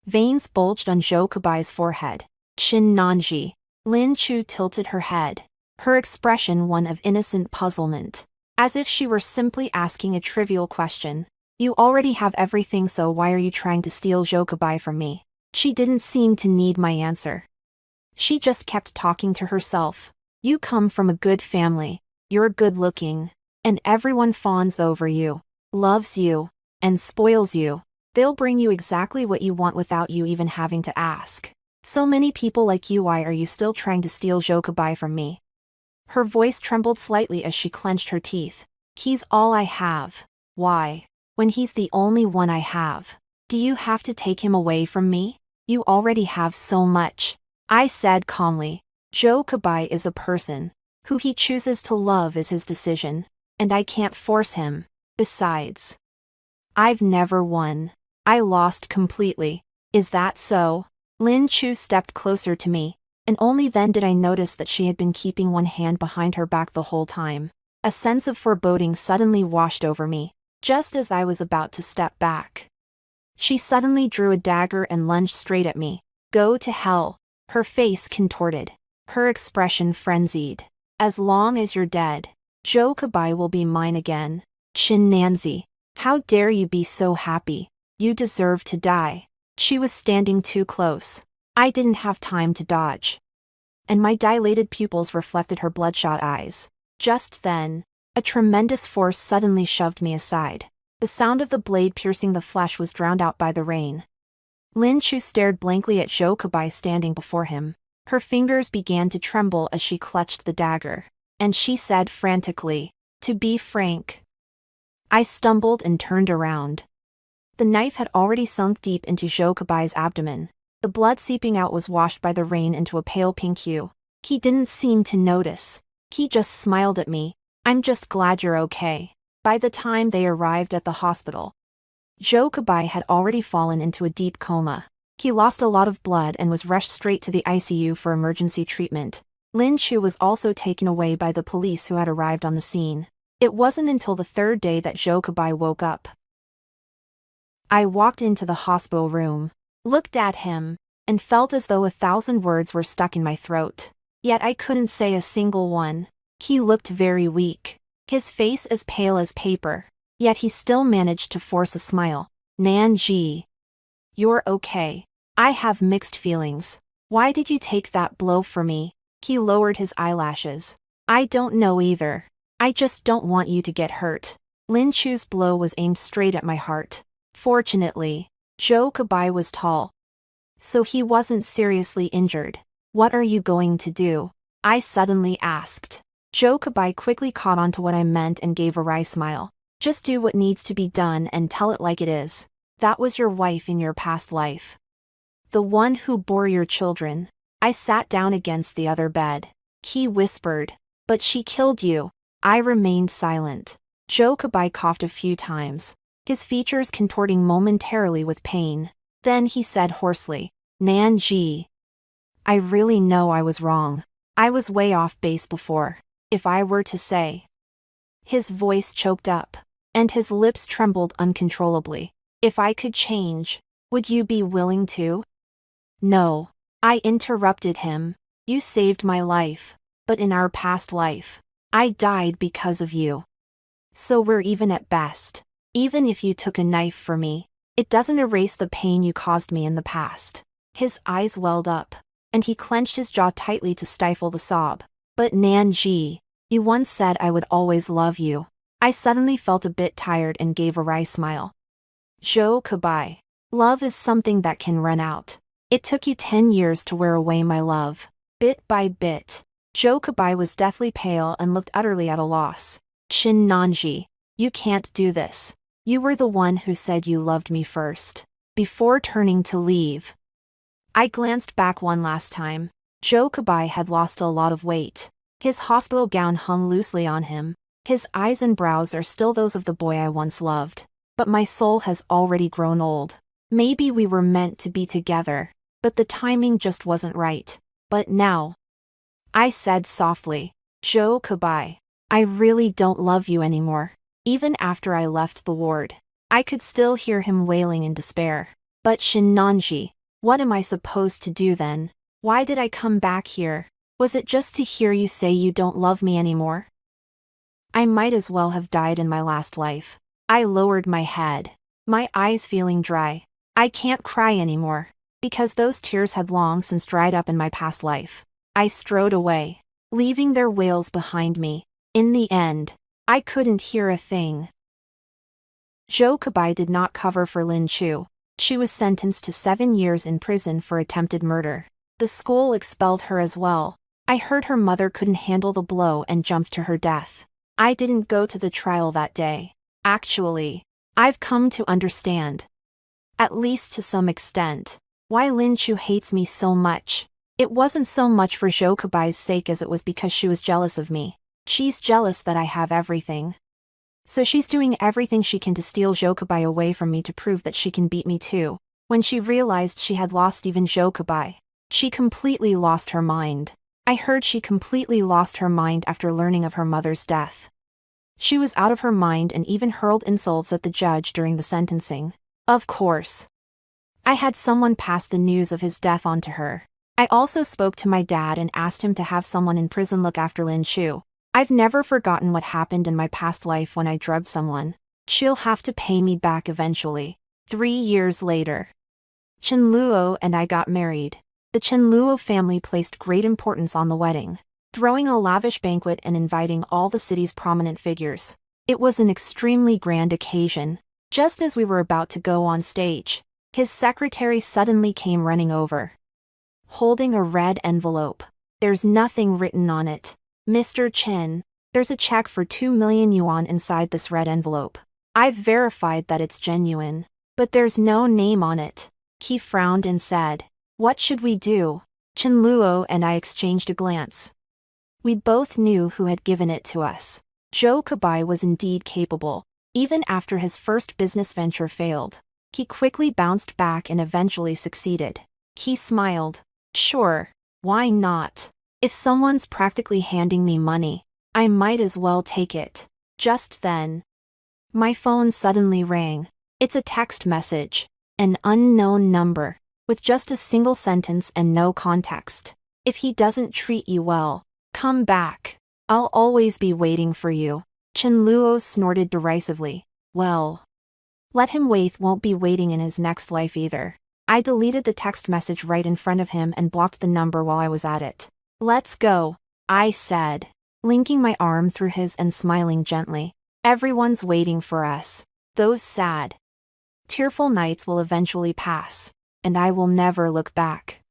[SPEAKER 1] Veins bulged on Zhou Kebai's forehead. Shin Nanji. Lin Chu tilted her head, her expression one of innocent puzzlement, as if she were simply asking a trivial question. You already have everything, so why are you trying to steal Zhou Kebai from me? She didn't seem to need my answer. She just kept talking to herself. You come from a good family, you're good looking, and everyone fawns over you, loves you, and spoils you. They'll bring you exactly what you want without you even having to ask. So many people like you, why are you still trying to steal Jokabai from me? Her voice trembled slightly as she clenched her teeth. He's all I have. Why? When he's the only one I have. Do you have to take him away from me? You already have so much. I said calmly. Jokabai is a person. Who he chooses to love is his decision. And I can't force him. Besides, I've never won. I lost completely. Is that so? Lin Chu stepped closer to me, and only then did I notice that she had been keeping one hand behind her back the whole time. A sense of foreboding suddenly washed over me, just as I was about to step back. She suddenly drew a dagger and lunged straight at me. Go to hell. Her face contorted. Her expression frenzied. As long as you're dead, Jokabai will be mine again. Chin Nanzi. How dare you be so happy? You deserve to die. She was standing too close. I didn't have time to dodge. And my dilated pupils reflected her bloodshot eyes. Just then, a tremendous force suddenly shoved me aside. The sound of the blade piercing the flesh was drowned out by the rain. Lin Chu stared blankly at Jokabai standing before him. Her fingers began to tremble as she clutched the dagger. And she said frantically, "To be frank." I stumbled and turned around. The knife had already sunk deep into Jokabai's abdomen. The blood seeping out was washed by the rain into a pale pink hue. He didn't seem to notice. He just smiled at me. I'm just glad you're okay. By the time they arrived at the hospital, Jokabai had already fallen into a deep coma. He lost a lot of blood and was rushed straight to the ICU for emergency treatment. Lin Chu was also taken away by the police who had arrived on the scene. It wasn't until the third day that Jokabai woke up. I walked into the hospital room, looked at him, and felt as though 1,000 words were stuck in my throat. Yet I couldn't say a single one. He looked very weak, his face as pale as paper, yet he still managed to force a smile. Nanji. You're okay. I have mixed feelings. Why did you take that blow for me? He lowered his eyelashes. I don't know either. I just don't want you to get hurt. Lin Chu's blow was aimed straight at my heart. Fortunately, Jokabai was tall, so he wasn't seriously injured. What are you going to do? I suddenly asked. Jokabai quickly caught on to what I meant and gave a wry smile. Just do what needs to be done and tell it like it is. That was your wife in your past life. The one who bore your children. I sat down against the other bed. He whispered. But she killed you. I remained silent. Jokabai coughed a few times, his features contorting momentarily with pain. Then he said hoarsely, Nanji. I really know I was wrong. I was way off base before. If I were to say. His voice choked up, and his lips trembled uncontrollably. If I could change, would you be willing to? No. I interrupted him. You saved my life, but in our past life, I died because of you. So we're even at best. Even if you took a knife for me, it doesn't erase the pain you caused me in the past. His eyes welled up, and he clenched his jaw tightly to stifle the sob. But Nanji, you once said I would always love you. I suddenly felt a bit tired and gave a wry smile. Jokabai, love is something that can run out. It took you 10 years to wear away my love. Bit by bit. Jokabai was deathly pale and looked utterly at a loss. Chin Nanji, you can't do this. You were the one who said you loved me first, before turning to leave. I glanced back one last time. Jokabai had lost a lot of weight. His hospital gown hung loosely on him. His eyes and brows are still those of the boy I once loved. But my soul has already grown old. Maybe we were meant to be together, but the timing just wasn't right. But now, I said softly, Jokabai, I really don't love you anymore. Even after I left the ward, I could still hear him wailing in despair. But Shinanji, what am I supposed to do then? Why did I come back here? Was it just to hear you say you don't love me anymore? I might as well have died in my last life. I lowered my head, my eyes feeling dry. I can't cry anymore, because those tears had long since dried up in my past life. I strode away, leaving their wails behind me. In the end, I couldn't hear a thing. Jokabai did not cover for Lin Chu. She was sentenced to 7 years in prison for attempted murder. The school expelled her as well. I heard her mother couldn't handle the blow and jumped to her death. I didn't go to the trial that day. Actually, I've come to understand, at least to some extent, why Lin Chu hates me so much. It wasn't so much for Zhou sake as it was because she was jealous of me. She's jealous that I have everything. So she's doing everything she can to steal Zhou away from me to prove that she can beat me too. When she realized she had lost even Zhou, she completely lost her mind. I heard she completely lost her mind after learning of her mother's death. She was out of her mind and even hurled insults at the judge during the sentencing. Of course, I had someone pass the news of his death on to her. I also spoke to my dad and asked him to have someone in prison look after Lin Chu. I've never forgotten what happened in my past life when I drugged someone. She'll have to pay me back eventually. 3 years later, Chen Luo and I got married. The Chen Luo family placed great importance on the wedding, throwing a lavish banquet and inviting all the city's prominent figures. It was an extremely grand occasion. Just as we were about to go on stage, his secretary suddenly came running over, holding a red envelope. There's nothing written on it. Mr. Chen, there's a check for 2 million yuan inside this red envelope. I've verified that it's genuine, but there's no name on it. He frowned and said, "What should we do?" Chen Luo and I exchanged a glance. We both knew who had given it to us. Zhou was indeed capable. Even after his first business venture failed, he quickly bounced back and eventually succeeded. He smiled. Sure, why not? If someone's practically handing me money, I might as well take it. Just then, my phone suddenly rang. It's a text message. An unknown number, with just a single sentence and no context. If he doesn't treat you well, come back. I'll always be waiting for you. Chen Luo snorted derisively. Well, let him won't be waiting in his next life either. I deleted the text message right in front of him and blocked the number while I was at it. Let's go, I said, linking my arm through his and smiling gently. Everyone's waiting for us. Those sad, tearful nights will eventually pass, and I will never look back.